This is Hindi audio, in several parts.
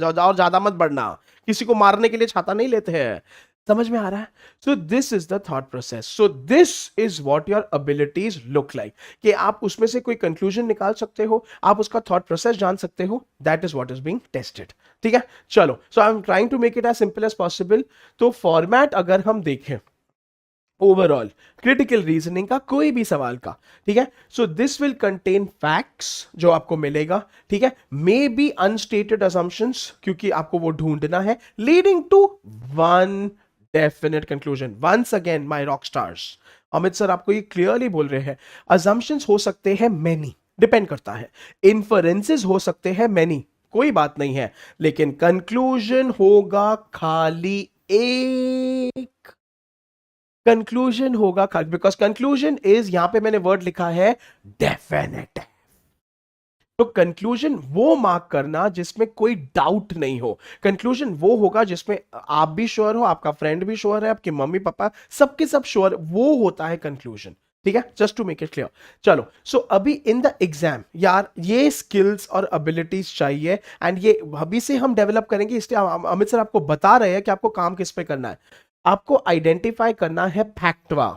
और ज्यादा मत बढ़ना, किसी को मारने के लिए छाता नहीं लेते हैं। समझ में आ रहा है? So this is the thought process, so this is what your abilities look like, कि आप उसमें से कोई कंक्लूजन निकाल सकते हो, आप उसका थॉट प्रोसेस जान सकते हो, that is what is being tested. ठीक है, चलो, so I am trying to make it as simple as possible. तो फॉर्मेट अगर हम देखें ओवरऑल क्रिटिकल रीजनिंग का कोई भी सवाल का, ठीक है, so this will contain facts जो आपको मिलेगा, ठीक है, मे बी अनस्टेटेड असम्पशंस क्योंकि आपको वो ढूंढना है, leading to one definite conclusion. Once again my rock stars, Amit sir आपको ये क्लियरली बोल रहे हैं, असम्पशंस हो सकते हैं मैनी, डिपेंड करता है, इन्फरेंसेस हो सकते हैं मैनी, कोई बात नहीं है, लेकिन कंक्लूजन होगा खाली एक, कंक्लूजन होगा खाली, बिकॉज कंक्लूजन इज, यहां पे मैंने वर्ड लिखा है डेफिनेट। तो कंक्लूजन वो मार्क करना जिसमें कोई डाउट नहीं हो, कंक्लूजन वो होगा जिसमें आप भी श्योर हो, आपका फ्रेंड भी श्योर है, आपके मम्मी पापा सबके सब श्योर, वो होता है कंक्लूजन। ठीक है, just to make it clear. चलो, सो अभी इन द एग्जाम यार ये स्किल्स और एबिलिटीज चाहिए, एंड ये अभी से हम डेवलप करेंगे, इसलिए अमित सर आपको बता रहे हैं कि आपको काम किस पे करना है। आपको आइडेंटिफाई करना है फैक्टवा।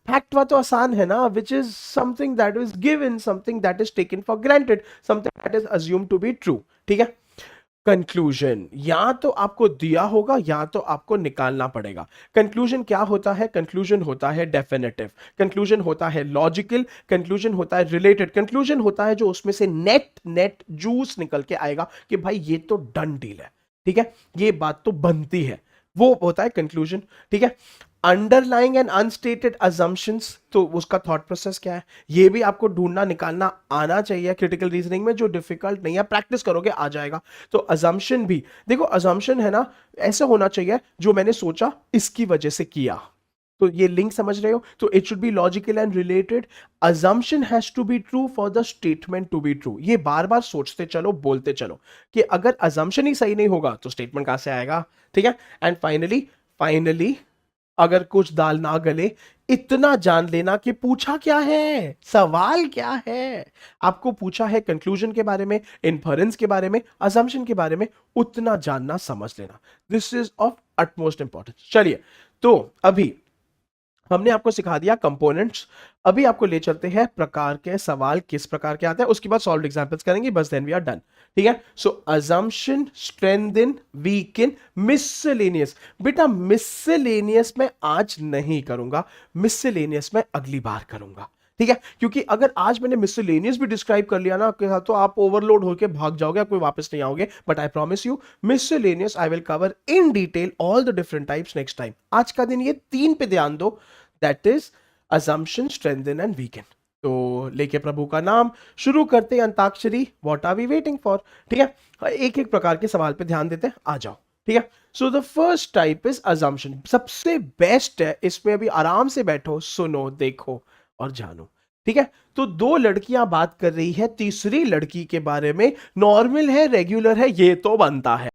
फैक्टवा तो आसान है ना, which is something that is given, something that is taken for granted, something that is assume to be true. ठीक है, कंक्लूजन या तो आपको दिया होगा या तो आपको निकालना पड़ेगा। कंक्लूजन क्या होता है? कंक्लूजन होता है डेफिनेटिव, कंक्लूजन होता है लॉजिकल, कंक्लूजन होता है रिलेटेड, कंक्लूजन होता है जो उसमें से नेट नेट जूस निकल के आएगा कि भाई ये तो डन डील है, ठीक है, ये बात तो बनती है, वो होता है कंक्लूजन। ठीक है, अंडरलाइंग एंड अनस्टेटेड अजम्पशंस, तो उसका थॉट प्रोसेस क्या है, ये भी आपको ढूंढना निकालना आना चाहिए क्रिटिकल रीजनिंग में, जो डिफिकल्ट नहीं है, प्रैक्टिस करोगे आ जाएगा। तो अजम्पशन भी देखो, अजम्पशन है ना, ऐसा होना चाहिए जो मैंने सोचा इसकी वजह से किया, तो ये लिंक समझ रहे हो, तो it should be logical and related, assumption has to be true for the statement to be true. ये बार बार सोचते चलो, बोलते चलो कि अगर अजम्पशन ही सही नहीं होगा तो स्टेटमेंट कहां से आएगा। ठीक है, एंड फाइनली फाइनली अगर कुछ दाल ना गले, इतना जान लेना कि पूछा क्या है, सवाल क्या है, आपको पूछा है कंक्लूजन के बारे में, इन्फरेंस के बारे में, अजम्पशन के बारे में, उतना जानना समझ लेना, this is of utmost importance. चलिए, तो अभी हमने आपको सिखा दिया कंपोनेंट्स, अभी आपको ले चलते हैं प्रकार के सवाल किस प्रकार के आते हैं, उसके बाद सॉल्व एग्जांपल्स करेंगे, बस देन वी आर डन। ठीक है, so assumption, strengthen, weaken, miscellaneous. बेटा मिसलेनियस मैं आज नहीं करूंगा, मिसलेनियस मैं अगली बार करूंगा। ठीक है, क्योंकि अगर आज मैंने मिसलेनियस भी डिस्क्राइब कर लिया ना तो आप ओवरलोड होकर भाग जाओगे, आप कोई वापस नहीं आओगे, but I promise you miscellaneous I will cover in detail all the different types next time. आज का दिन ये तीन पे ध्यान दो, that is assumption, strengthen and weaken। तो लेके प्रभु का नाम शुरू करते हैं antakshari, what are we waiting for. ठीक है, एक एक प्रकार के सवाल पे ध्यान देते हैं, आ जाओ। ठीक है, so the first type is assumption, सबसे बेस्ट है, इसमें अभी आराम से बैठो, सुनो, देखो और जानो। ठीक है, तो दो लड़कियां बात कर रही है, तीसरी लड़की के बारे में, नॉर्मल है, रेगुलर है, ये तो बनता है।